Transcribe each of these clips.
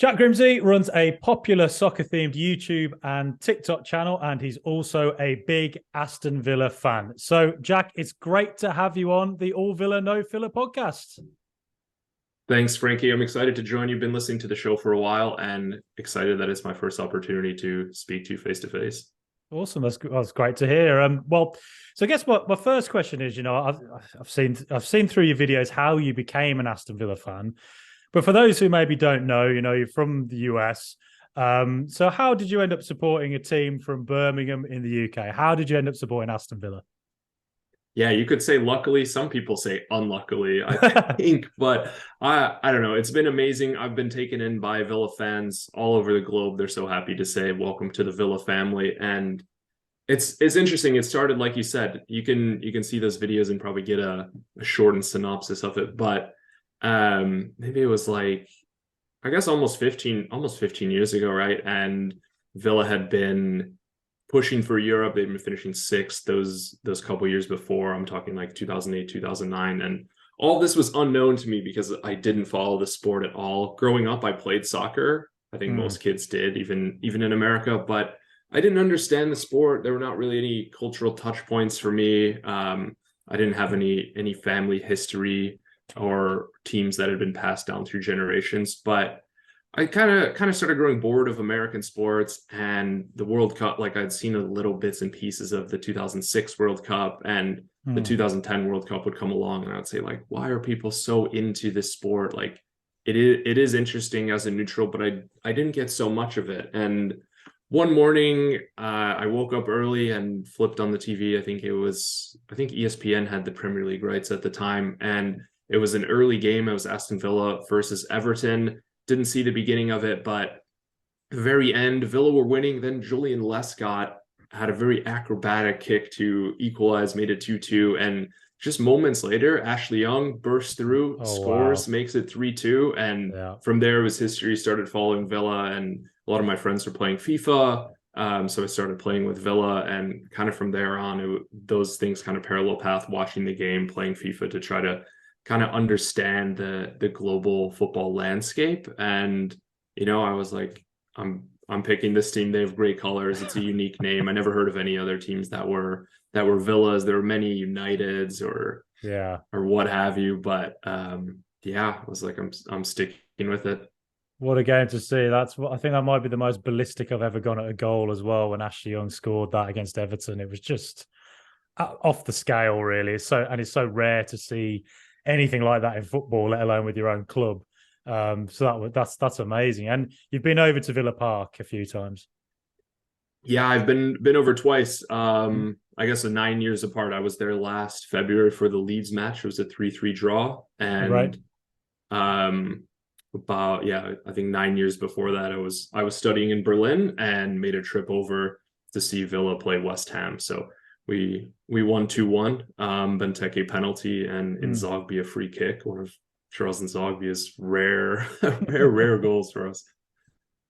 Jack Grimse runs a popular soccer-themed YouTube and TikTok channel, and he's also a big Aston Villa fan. So, Jack, it's great to have you on the All Villa No Filler podcast. Thanks, Frankie. I'm excited to join you. Been listening to the show for a while and excited that it's my first opportunity to speak to you face to face. Awesome, that's great to hear. So I guess what my first question is, I've seen through your videos how you became an Aston Villa fan, but for those who maybe don't know, you're from the US. So how did you end up supporting a team from Birmingham in the UK? How did you end up supporting Aston Villa? Yeah, you could say luckily. Some people say unluckily, I think, but I don't know. It's been amazing. I've been taken in by Villa fans all over the globe. They're so happy to say welcome to the Villa family, and it's interesting. It started like you said. You can see those videos and probably get a shortened synopsis of it, but maybe it was like I guess almost 15 years ago, right? And Villa had been pushing for Europe. They've been finishing sixth those couple years before. I'm talking like 2008, 2009. And all this was unknown to me because I didn't follow the sport at all. Growing up, I played soccer. I think most kids did, even in America, but I didn't understand the sport. There were not really any cultural touch points for me. I didn't have any family history or teams that had been passed down through generations, but I kind of started growing bored of American sports and the World Cup. Like I'd seen a little bits and pieces of the 2006 World Cup, and the 2010 World Cup would come along, and I'd say like, why are people so into this sport? Like it is interesting as a neutral, but I didn't get so much of it. And one morning, I woke up early and flipped on the TV. I think ESPN had the Premier League rights at the time, and it was an early game. It was Aston Villa versus Everton. Didn't see the beginning of it, but the very end, Villa were winning. Then Julian Lescott had a very acrobatic kick to equalize, made it 2-2. And just moments later, Ashley Young bursts through, scores, makes it 3-2. And from there, was history. Started following Villa, and a lot of my friends were playing FIFA. So I started playing with Villa, and kind of from there on, those things kind of parallel path, watching the game, playing FIFA to try to kind of understand the global football landscape. And I was like, I'm picking this team. They have great colors. It's a unique name. I never heard of any other teams that were Villas. There were many Uniteds or what have you, but I was like, I'm sticking with it. What a game to see. I think that might be the most ballistic I've ever gone at a goal as well, when Ashley Young scored that against Everton. It was just off the scale, really. It's so rare to see anything like that in football, let alone with your own club. So that's amazing. And you've been over to Villa Park a few times. Yeah, I've been over twice. I guess 9 years apart. I was there last February for the Leeds match. It was a 3-3 draw. And I think 9 years before that, I was studying in Berlin and made a trip over to see Villa play West Ham. So we won 2-1, Benteke penalty, and Nzogby a free kick. One of Charles Nzogby's rare goals for us.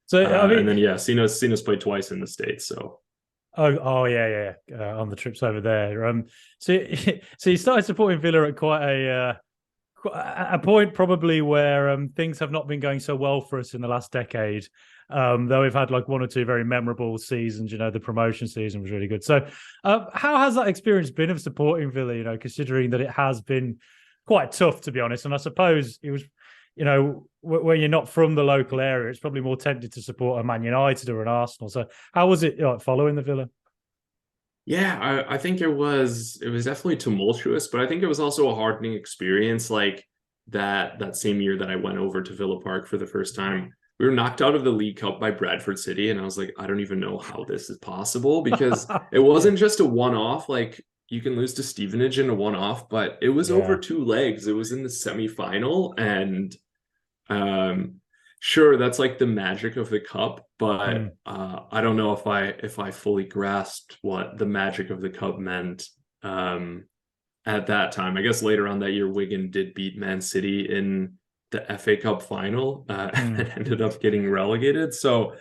So and then seen us play twice in the States. So on the trips over there. So you started supporting Villa at quite a point probably where things have not been going so well for us in the last decade. Though we've had like one or two very memorable seasons. The promotion season was really good. So how has that experience been of supporting Villa, considering that it has been quite tough, to be honest? And I suppose it was, when you're not from the local area, it's probably more tempted to support a Man United or an Arsenal. So how was it following the Villa? Yeah, I think it was definitely tumultuous, but I think it was also a hardening experience. Like that same year that I went over to Villa Park for the first time, we were knocked out of the League Cup by Bradford City, and I was like, I don't even know how this is possible, because it wasn't just a one-off. Like you can lose to Stevenage in a one-off, but it was over two legs. It was in the semi-final, and sure, that's like the magic of the cup, but I don't know if I fully grasped what the magic of the cup meant at that time. I guess later on that year, Wigan did beat Man City in the FA Cup final and ended up getting relegated. So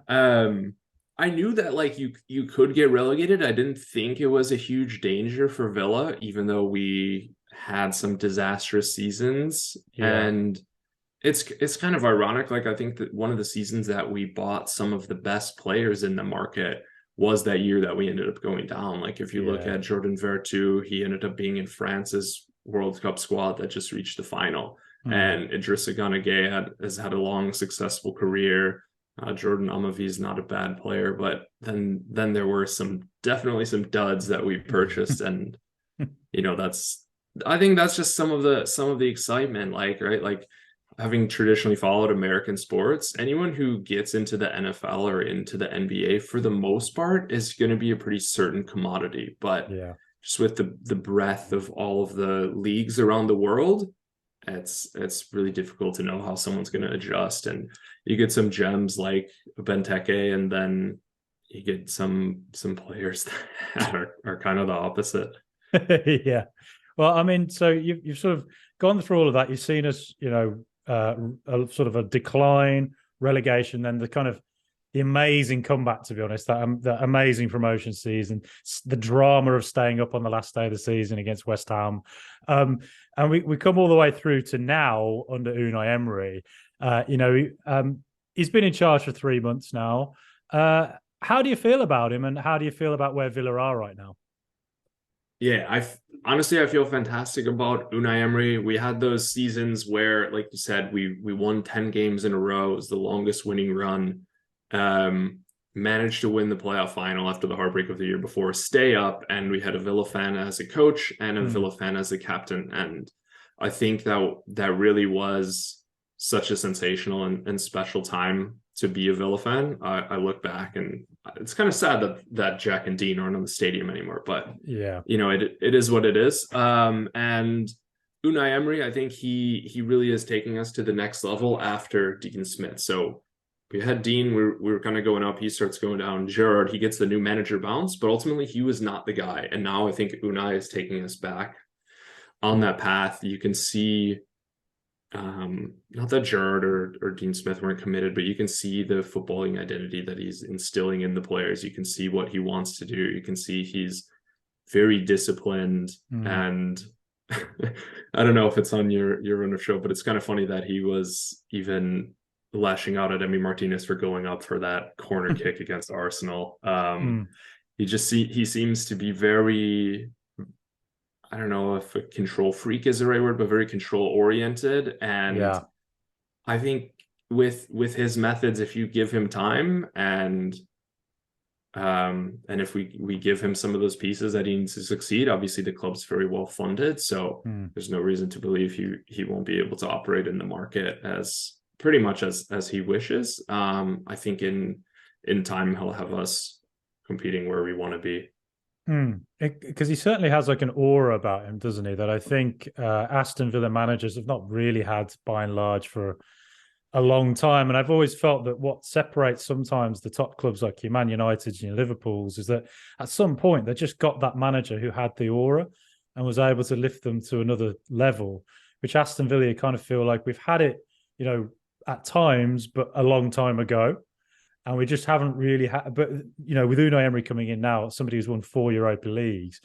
I knew that like you could get relegated. I didn't think it was a huge danger for Villa, even though we had some disastrous seasons. And it's kind of ironic. Like, I think that one of the seasons that we bought some of the best players in the market was that year that we ended up going down. Like, if you look Yeah. at Jordan Vertu, he ended up being in France's World Cup squad that just reached the final. Mm. And Idrissa Gana Gueye has had a long, successful career. Jordan Amavi is not a bad player, but then there were definitely some duds that we purchased, and that's, I think that's just some of the excitement, like, right, like, having traditionally followed American sports, anyone who gets into the NFL or into the NBA for the most part is going to be a pretty certain commodity. But Yeah. just with the breadth of all of the leagues around the world, it's really difficult to know how someone's going to adjust. And you get some gems like Benteke, and then you get some players that are kind of the opposite. Yeah. Well, I mean, so you've sort of gone through all of that. You've seen us, a sort of a decline, relegation, then the amazing comeback. To be honest, that amazing promotion season, the drama of staying up on the last day of the season against West Ham, and we come all the way through to now under Unai Emery. He's been in charge for 3 months now. How do you feel about him, and how do you feel about where Villa are right now? Yeah, honestly, I feel fantastic about Unai Emery. We had those seasons where, like you said, we won 10 games in a row. It was the longest winning run. Managed to win the playoff final after the heartbreak of the year before, stay up, and we had a Villa fan as a coach and a Villa fan as a captain. And I think that really was such a sensational and special time to be a Villa fan. I look back, and it's kind of sad that Jack and Dean aren't on the stadium anymore, but Yeah. it is what it is. And Unai Emery, I think he really is taking us to the next level after Dean Smith. So we had Dean, we were kind of going up, he starts going down. Gerrard, he gets the new manager bounce, but ultimately he was not the guy. And now I think Unai is taking us back on that path. You can see, not that Gerrard or Dean Smith weren't committed, but you can see the footballing identity that he's instilling in the players. You can see what he wants to do. You can see he's very disciplined. And I don't know if it's on your run of show, but it's kind of funny that he was even lashing out at Emi Martinez for going up for that corner kick against Arsenal. He seems to be very, I don't know if a control freak is the right word, but very control oriented. And Yeah. I think with his methods, if you give him time and if we give him some of those pieces that he needs to succeed, obviously the club's very well funded, so there's no reason to believe he won't be able to operate in the market as pretty much as he wishes. I think in time he'll have us competing where we want to be. Because he certainly has like an aura about him, doesn't he? That I think Aston Villa managers have not really had by and large for a long time. And I've always felt that what separates sometimes the top clubs like your Man United's, your Liverpool's, is that at some point they just got that manager who had the aura and was able to lift them to another level, which Aston Villa kind of feel like we've had it, at times, but a long time ago. And we just haven't really had, but, with Unai Emery coming in now, somebody who's won 4 Europa Leagues,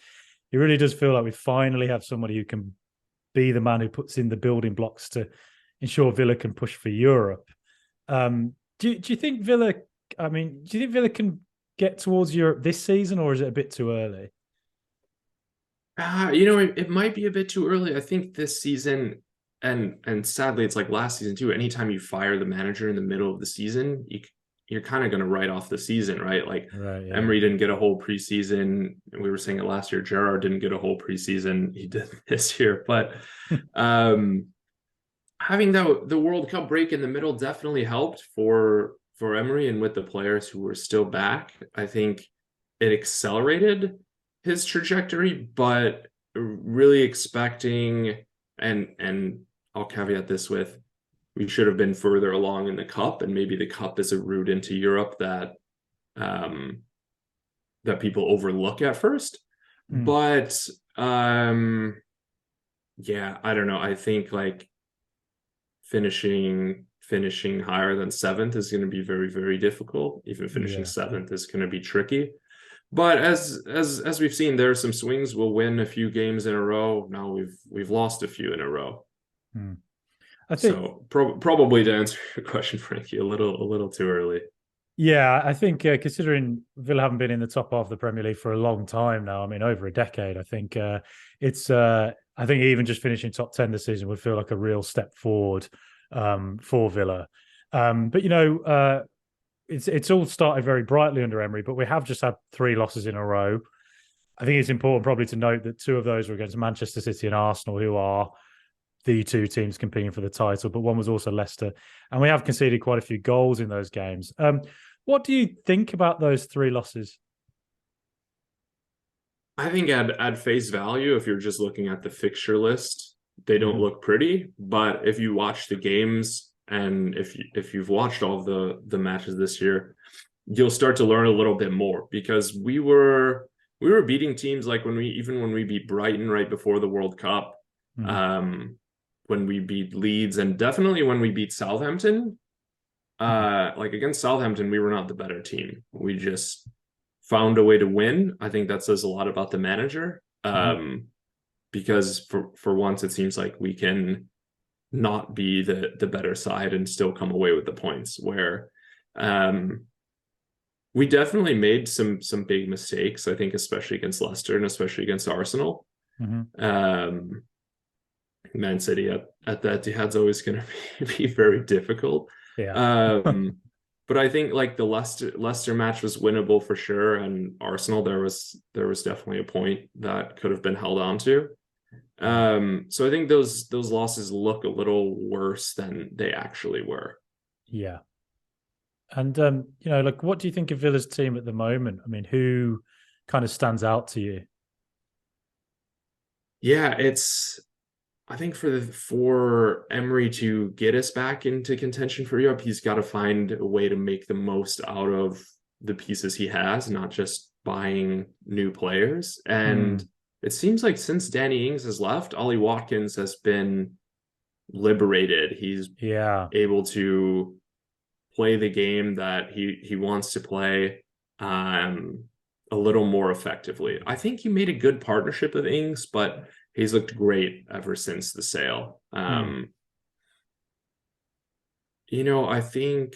it really does feel like we finally have somebody who can be the man who puts in the building blocks to ensure Villa can push for Europe. Do you think Villa, do you think Villa can get towards Europe this season, or is it a bit too early? It might be a bit too early. I think this season, and sadly, it's like last season too, anytime you fire the manager in the middle of the season, you're kind of going to write off the season, right? Like, right, yeah. Emery didn't get a whole preseason. We were saying it last year. Gerrard didn't get a whole preseason. He did this year, but having the World Cup break in the middle definitely helped for Emery, and with the players who were still back, I think it accelerated his trajectory. But really expecting, and I'll caveat this with, we should have been further along in the cup, and maybe the cup is a route into Europe that people overlook at first. But yeah, I don't know. I think like finishing higher than 7th is going to be very, very difficult. Even finishing 7th is going to be tricky. But as we've seen, there are some swings. We'll win a few games in a row. Now we've lost a few in a row. I think So probably to answer your question, Frankie, a little too early. yeah, I think considering Villa haven't been in the top half of the Premier League for a long time now, I mean over a decade, I think it's I think even just finishing top 10 this season would feel like a real step forward for Villa. But it's all started very brightly under Emery, but we have just had three losses in a row. I think it's important probably to note that two of those were against Manchester City and Arsenal, who are the two teams competing for the title, but one was also Leicester. And we have conceded quite a few goals in those games. What do you think about those three losses? I think at face value, if you're just looking at the fixture list, they don't Mhm. look pretty. But if you watch the games and if you've watched all the matches this year, you'll start to learn a little bit more because we were beating teams like when we beat Brighton right before the World Cup, Mhm. um, when we beat Leeds, and definitely when we beat Southampton. Mhm. Like against Southampton, we were not the better team. We just found a way to win. I think that says a lot about the manager. Mhm. Because for once it seems like we can not be the better side and still come away with the points where um we definitely made some big mistakes, I think, especially against Leicester and especially against Arsenal. Mhm. Um Man City at that Etihad's always going to be very difficult. Yeah. Um, but I think like the Leicester match was winnable for sure, and Arsenal there was definitely a point that could have been held on to. Mhm. So I think those losses look a little worse than they actually were. Yeah. And like what do you think of Villa's team at the moment? I mean, who kind of stands out to you? Yeah, it's I think for Emery to get us back into contention for Europe, he's got to find a way to make the most out of the pieces he has, not just buying new players. And Mm. it seems like since Danny Ings has left, Ollie Watkins has been liberated. He's Yeah. able to play the game that he wants to play um, a little more effectively. I think he made a good partnership with Ings, but he's looked great ever since the sale. Mm. I think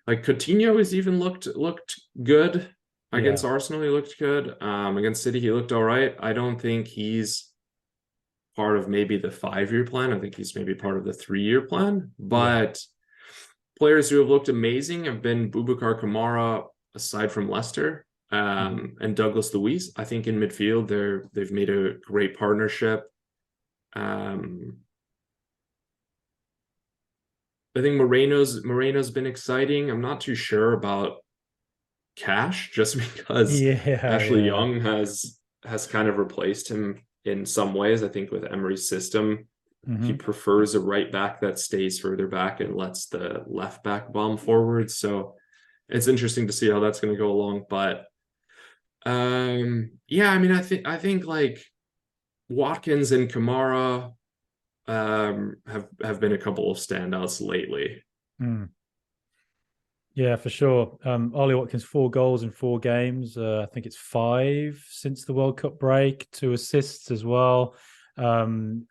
like Coutinho has even looked good against Yeah. Arsenal. He looked good. Against City, he looked all right. I don't think he's part of maybe the 5-year plan. I think he's maybe part of the 3-year plan. Yeah. But players who have looked amazing have been Boubacar Kamara, aside from Leicester, Mhm. and Douglas Luiz. I think in midfield they've made a great partnership. Um, I think Moreno's been exciting. I'm not too sure about Cash just because Yeah, Ashley yeah. Young has kind of replaced him in some ways. I think with Emery's system, he Hmm. prefers a right back that stays further back and lets the left back bomb forward. So it's interesting to see how that's going to go along. But yeah, I mean, I think like Watkins and Kamara have been a couple of standouts lately. Mm. Yeah, for sure. Ollie Watkins, 4 goals in 4 games. I think it's 5 since the World Cup break, 2 assists as well.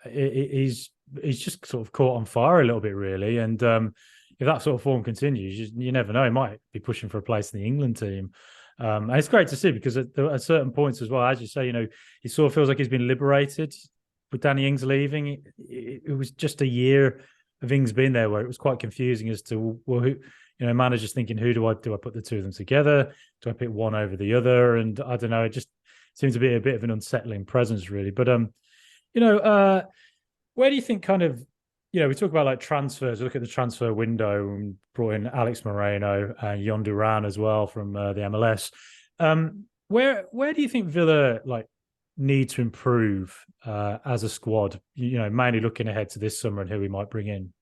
He's just sort of caught on fire a little bit, really. And if that sort of form continues, you never know. He might be pushing for a place in the England team. And it's great to see because at certain points as well, as you say, he sort of feels like he's been liberated with Danny Ings leaving. It was just a year of Ings being there where it was quite confusing as to, well, who, managers thinking, who do I put the two of them together? Do I pick one over the other? And I don't know, it just seems to be a bit of an unsettling presence, really. But you know, where do you think kind of, we talk about like transfers, look at the transfer window and brought in Alex Moreno and Yon Duran as well from the MLS. Where do you think Villa like need to improve as a squad? Mainly looking ahead to this summer and who we might bring in.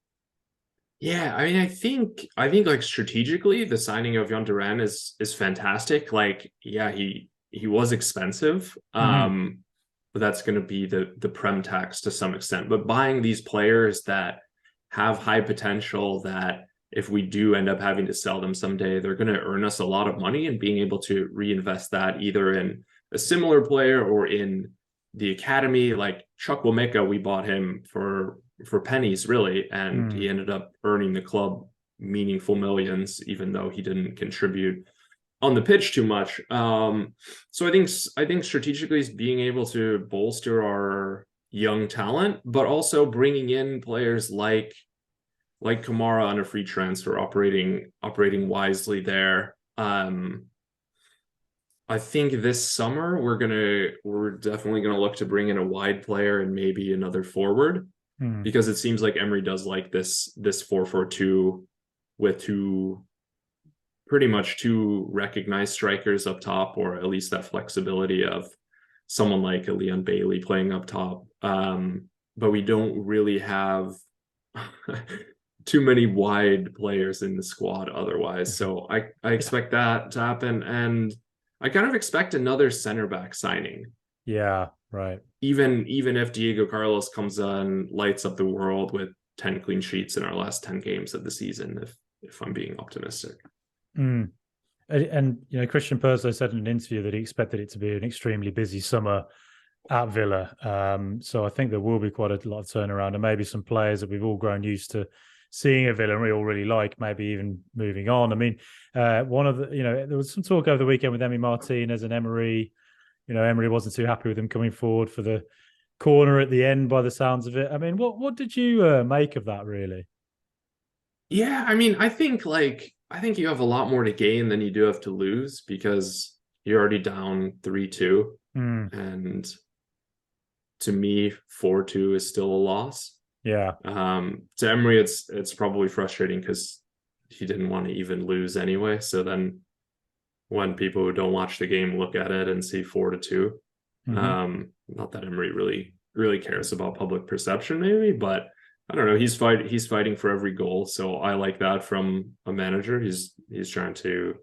Yeah, I mean, I think like strategically, the signing of Jan Duran is fantastic. Like, yeah, he was expensive, Mm-hmm. but that's going to be the prem tax to some extent. But buying these players that have high potential, that if we do end up having to sell them someday, they're going to earn us a lot of money, and being able to reinvest that either in a similar player or in the academy, like Chukwuemeka, we bought him for pennies, really, and he ended up earning the club meaningful millions, even though he didn't contribute on the pitch too much. So I think strategically is being able to bolster our young talent, but also bringing in players like Kamara on a free transfer, operating wisely there. I think this summer we're definitely gonna look to bring in a wide player and maybe another forward, because it seems like Emery does like this 4-4-2 with pretty much two recognized strikers up top, or at least that flexibility of someone like a Leon Bailey playing up top. But we don't really have too many wide players in the squad otherwise. So I expect that to happen. And I kind of expect another center back signing. Yeah, right. Even if Diego Carlos comes on, lights up the world with 10 clean sheets in our last 10 games of the season, if I'm being optimistic. And you know, Christian Purslow said in an interview that he expected it to be an extremely busy summer at Villa. So I think there will be quite a lot of turnaround, and maybe some players that we've all grown used to seeing at Villa and we all really like, maybe even moving on. I mean, one of the, you know, there was some talk over the weekend with Emi Martinez and Emery. You know, Emery wasn't too happy with him coming forward for the corner at the end, by the sounds of it. I mean, what did you make of that, really? Yeah, I mean, I think you have a lot more to gain than you do have to lose, because you're already down 3-2. And to me, 4-2 is still a loss. Yeah. To Emery, it's probably frustrating because he didn't want to even lose anyway. So then when people who don't watch the game look at it and see 4-2, not that Emery really cares about public perception, maybe, but I don't know. He's fighting for every goal, so I like that from a manager. He's trying to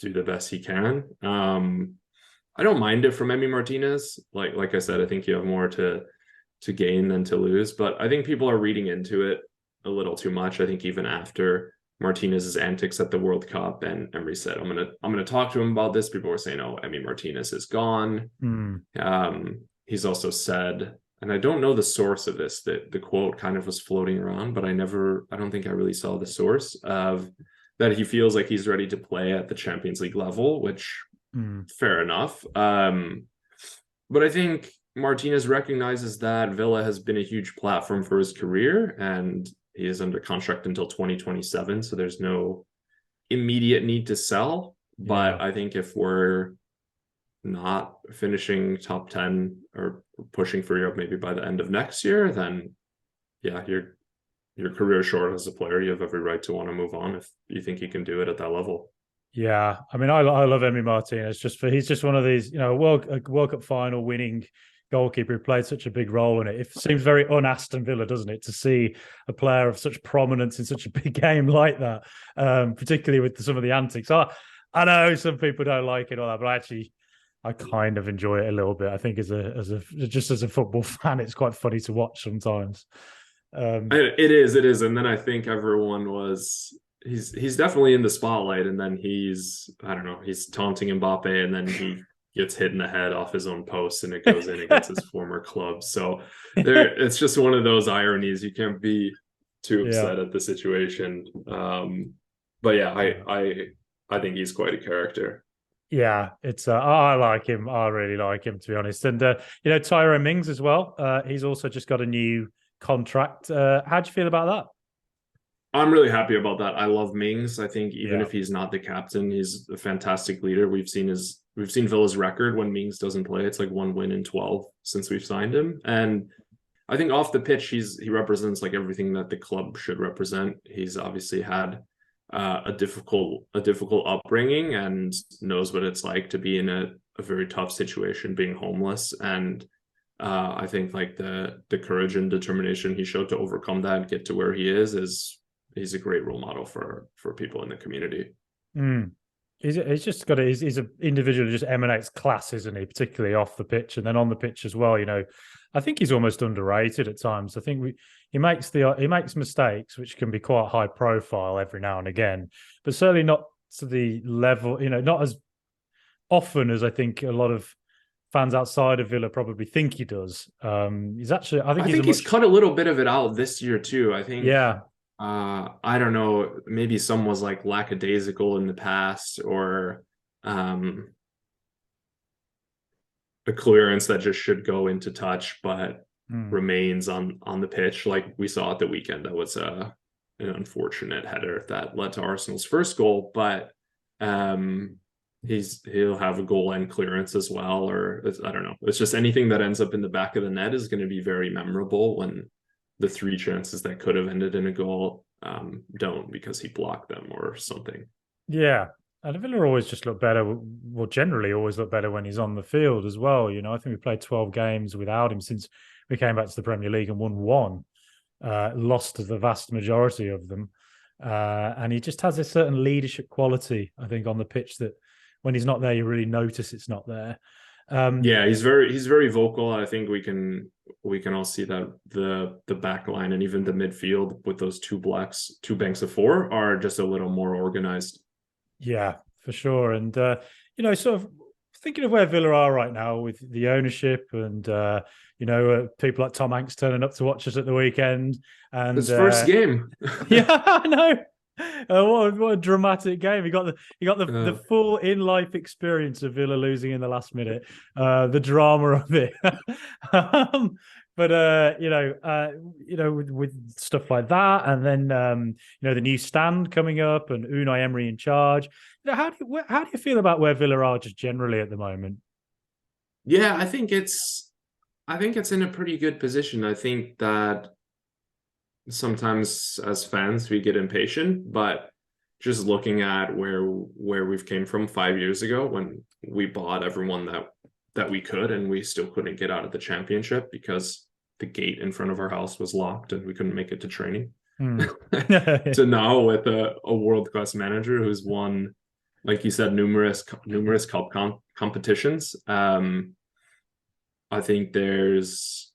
do the best he can. I don't mind it from Emi Martinez. Like I said, I think you have more to gain than to lose, but I think people are reading into it a little too much. I think even after Martinez's antics at the World Cup, and Emery said, I'm gonna talk to him about this, people were saying, "Oh, Emi Martinez is gone." He's also said, and I don't know the source of this, that the quote kind of was floating around, but I don't think I really saw the source of that. He feels like he's ready to play at the Champions League level, which fair enough. But I think Martinez recognizes that Villa has been a huge platform for his career, and he is under contract until 2027. So there's no immediate need to sell. But I think if we're not finishing top 10 or pushing for Europe maybe by the end of next year, then yeah, your career is short as a player. You have every right to want to move on if you think you can do it at that level. Yeah, I mean, I love Emi Martinez. He's just one of these, you know, a World Cup final winning goalkeeper who played such a big role in it. It seems very un-Aston Villa, doesn't it, to see a player of such prominence in such a big game like that, particularly with some of the antics. I know some people don't like it all that, but I kind of enjoy it a little bit. I think as a football fan, it's quite funny to watch sometimes. It is, and then I think everyone he's definitely in the spotlight, and then he's taunting Mbappe, and then he gets hit in the head off his own post, and it goes in against his former club. So it's just one of those ironies. You can't be too upset at the situation. But yeah, I think he's quite a character. Yeah, it's I like him. I really like him, to be honest. And you know, Tyrone Mings as well. He's also just got a new contract. How do you feel about that? I'm really happy about that. I love Mings. I think even if he's not the captain, he's a fantastic leader. We've seen Villa's record when Mings doesn't play. It's like 1 win in 12 since we've signed him. And I think off the pitch, he represents like everything that the club should represent. He's obviously had a difficult upbringing and knows what it's like to be in a very tough situation, being homeless. And I think like the courage and determination he showed to overcome that and get to where he is he's a great role model for people in the community. He's just got he's an individual who just emanates class, isn't he? Particularly off the pitch and then on the pitch as well. You know, I think he's almost underrated at times. I think he makes mistakes which can be quite high profile every now and again, but certainly not to the level, you know, not as often as I think a lot of fans outside of Villa probably think he does. He's actually, I think I he's a think he's much, cut a little bit of it out this year too. I think yeah, I don't know, maybe some was like lackadaisical in the past, or a clearance that just should go into touch but remains on the pitch, like we saw at the weekend. That was an unfortunate header that led to Arsenal's first goal, but he'll have a goal and clearance as well, or I don't know. It's just anything that ends up in the back of the net is going to be very memorable when the 3 chances that could have ended in a goal don't, because he blocked them or something. yeah. And Villa always just look better. Well, generally always look better when he's on the field as well. You know, I think we played 12 games without him since we came back to the Premier League and won one. Lost the vast majority of them. And he just has a certain leadership quality, I think, on the pitch that when he's not there, you really notice it's not there. Yeah, he's very vocal. I think we can all see that the back line and even the midfield with those two banks of 4 are just a little more organized. Yeah, for sure. And sort of thinking of where Villa are right now with the ownership and people like Tom Hanks turning up to watch us at the weekend. And his first game. Yeah, I know. What a dramatic game! You got the full in life experience of Villa losing in the last minute, the drama of it. But with stuff like that, and then the new stand coming up and Unai Emery in charge. How do you feel about where Villa are just generally at the moment? Yeah, I think it's in a pretty good position. I think that sometimes as fans we get impatient, but just looking at where we've came from 5 years ago when we bought everyone that we could, and we still couldn't get out of the championship because the gate in front of our house was locked and we couldn't make it to training. To now with a world-class manager who's won, like you said, numerous cup competitions. I think there's,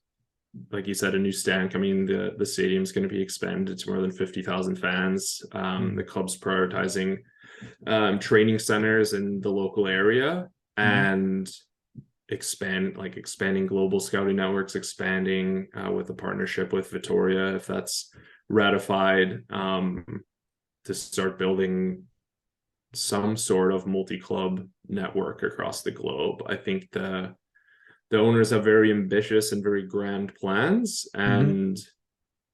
like you said, a new stand coming. The stadium's going to be expanded to more than 50,000 fans. The club's prioritizing training centers in the local area and expanding global scouting networks, expanding with a partnership with Vitoria, if that's ratified, to start building some sort of multi-club network across the globe. I think the owners have very ambitious and very grand plans, and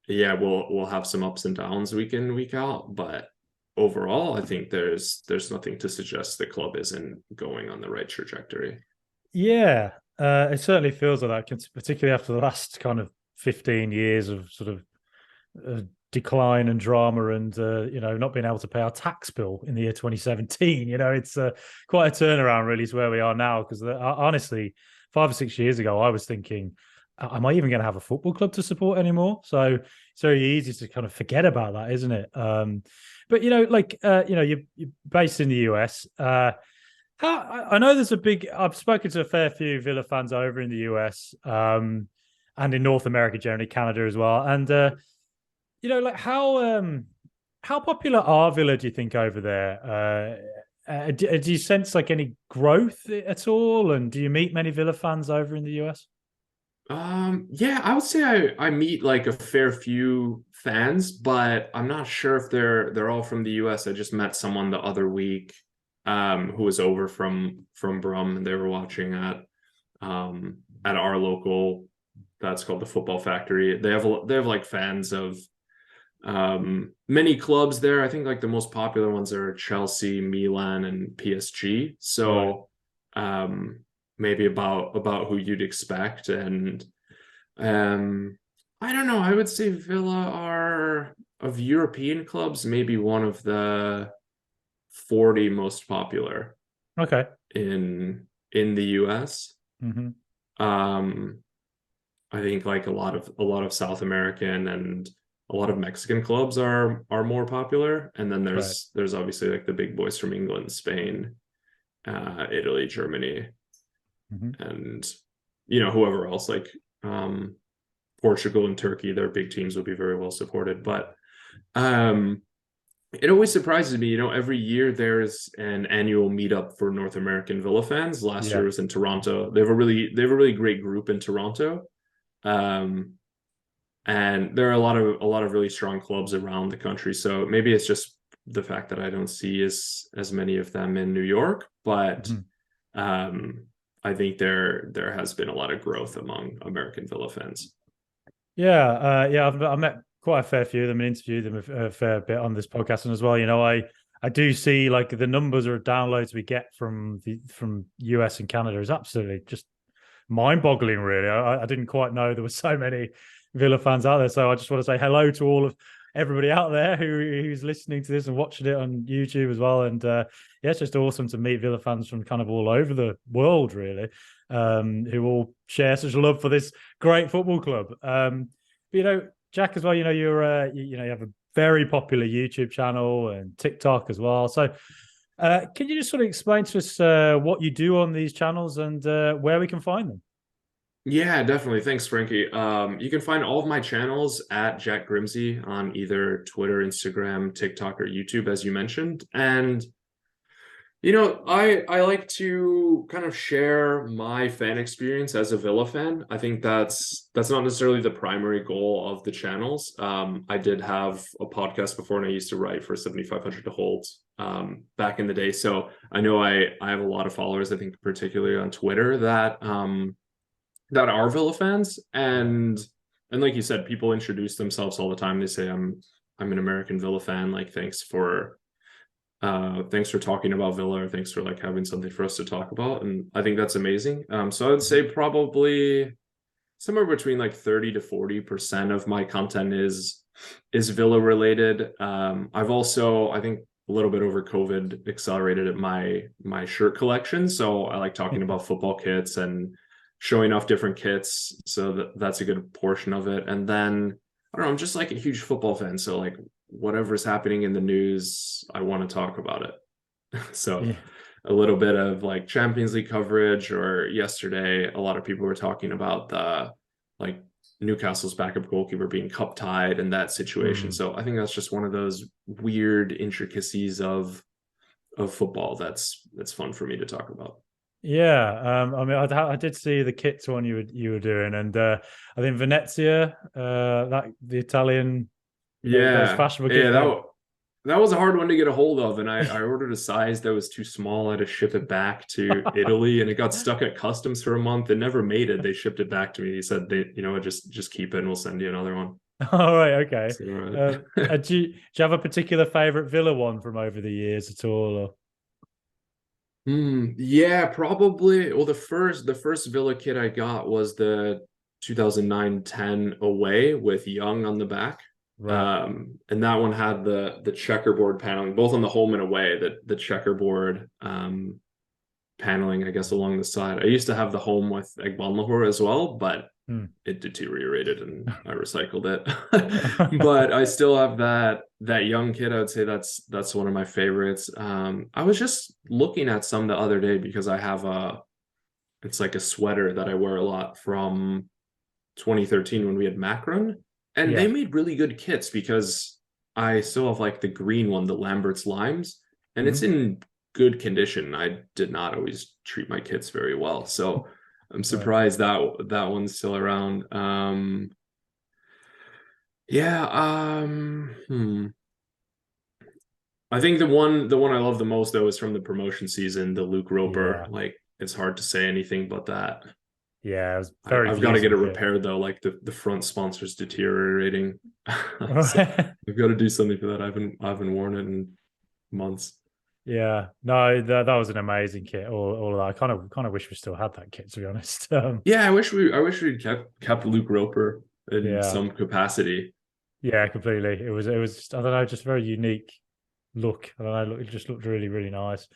yeah, we'll have some ups and downs week in, week out, but overall I think there's nothing to suggest the club isn't going on the right trajectory. Yeah, it certainly feels like that, particularly after the last kind of 15 years of sort of decline and drama and not being able to pay our tax bill in the year 2017. It's quite a turnaround really to where we are now, because honestly 5 or 6 years ago I was thinking, am I even going to have a football club to support anymore? So it's very easy to kind of forget about that, isn't it? But you're based in the US. I know there's I've spoken to a fair few Villa fans over in the US and in North America generally, Canada as well. And how popular are Villa, do you think, over there? Do you sense like any growth at all? And do you meet many Villa fans over in the US? Yeah, I would say I meet like a fair few fans, but I'm not sure if they're all from the US. I just met someone the other week who was over from Brum, and they were watching at our local, that's called the Football Factory. They have like fans of many clubs there. I think like the most popular ones are Chelsea, Milan, and PSG. So maybe about who you'd expect. And I don't know, I would say Villa are, of European clubs, maybe one of the 40 most popular in the US. I think like a lot of South American and a lot of Mexican clubs are more popular, and then there's obviously like the big boys from England, Spain, Italy, Germany, and whoever else, like Portugal and Turkey. Their big teams would be very well supported. But it always surprises me, every year there's an annual meetup for North American Villa fans. Last year Yeah. was in Toronto. They have a really great group in Toronto. Um, and there are a lot of really strong clubs around the country. So maybe it's just the fact that I don't see as many of them in New York, but Mhm. um, I think there has been a lot of growth among American Villa fans. Yeah, I've met quite a fair few of them and interviewed them a fair bit on this podcast, and as well, I do see like the numbers of downloads we get from US and Canada is absolutely just mind-boggling. Really, I didn't quite know there were so many Villa fans out there. So I just want to say hello to all of everybody out there who's listening to this and watching it on YouTube as well. And yeah, it's just awesome to meet Villa fans from kind of all over the world, really, who all share such love for this great football club. But, Jack, as well, you have a very popular YouTube channel and TikTok as well. So can you just sort of explain to us what you do on these channels and where we can find them? Yeah, definitely. Thanks, Frankie. You can find all of my channels at Jack Grimse on either Twitter, Instagram, TikTok, or YouTube, as you mentioned. And I like to kind of share my fan experience as a Villa fan. I think that's not necessarily the primary goal of the channels. I did have a podcast before, and I used to write for 7500 to hold back in the day. So I know I have a lot of followers, I think particularly on Twitter, that are Villa fans. Yeah. And like you said, people introduce themselves all the time. They say I'm an American Villa fan. Like, thanks for talking about Villa, or thanks for like having something for us to talk about. And I think that's amazing. So I would say probably somewhere between like 30 to 40% of my content is Villa related. I've also, I think, a little bit over COVID accelerated my shirt collection. So I like talking about football kits and showing off different kits. So that's a good portion of it. And then I don't know, I'm just like a huge football fan. So like whatever's happening in the news, I want to talk about it. So Yeah. a little bit of like Champions League coverage, or yesterday, a lot of people were talking about the like Newcastle's backup goalkeeper being cup tied and that situation. Mm. So I think that's just one of those weird intricacies of football that's fun for me to talk about. Yeah, I mean, I did see the kits one you were doing, and I think Venezia, that the Italian, those Yeah, fashionable yeah, kits. that was a hard one to get a hold of, and I ordered a size that was too small. I had to ship it back to Italy, and it got stuck at customs for a month. It never made it. They shipped it back to me. He said just keep it, and we'll send you another one. All right, okay. So, all right. Do you have a particular favorite Villa one from over the years at all? Or? Yeah, probably. Well, the first Villa kit I got was the 2009-10 away with Young on the back. Right. And that one had the checkerboard paneling, both on the home and away, the checkerboard paneling, I guess, along the side. I used to have the home with Egbanlahor as well, but Hmm. it deteriorated and I recycled it. But I still have that young kid. I would say that's one of my favorites. I was just looking at some the other day because I have it's like a sweater that I wear a lot from 2013 when we had Macron, and they Yeah. made really good kits because I still have like the green one, the Lambert's Limes, and it's Mhm. in good condition. I did not always treat my kits very well, so I'm Right. surprised that one's still around. Yeah, I think the one I love the most though is from the promotion season, the Luke Roper. Yeah. Like, it's hard to say anything but that. Yeah. It was very I've got to get it pleasing kit. repaired though. Like the front sponsor's deteriorating, so Right. I've got to do something for that. I haven't worn it in months. Yeah. No, that was an amazing kit. All of that. I kind of wish we still had that kit, to be honest. Yeah, I wish we kept Luke Roper in Yeah. some capacity. Yeah, completely. It was I don't know, just a very unique look. I don't know, it just looked really, really nice.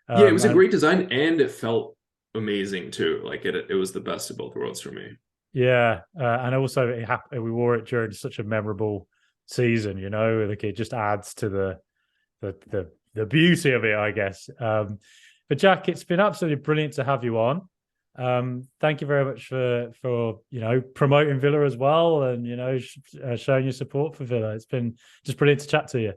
Yeah, it was a And great design and it felt amazing too. Like it was the best of both worlds for me. yeah, and also we wore it during such a memorable season. Like it just adds to the beauty of it, I guess. But Jack, it's been absolutely brilliant to have you on. Thank you very much for promoting Villa as well, and showing your support for Villa. It's been just brilliant to chat to you.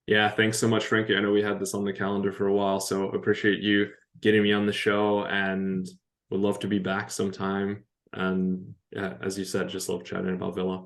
Yeah, thanks so much, Frankie. I know we had this on the calendar for a while, so appreciate you getting me on the show, and would love to be back sometime. And yeah, as you said, just love chatting about Villa.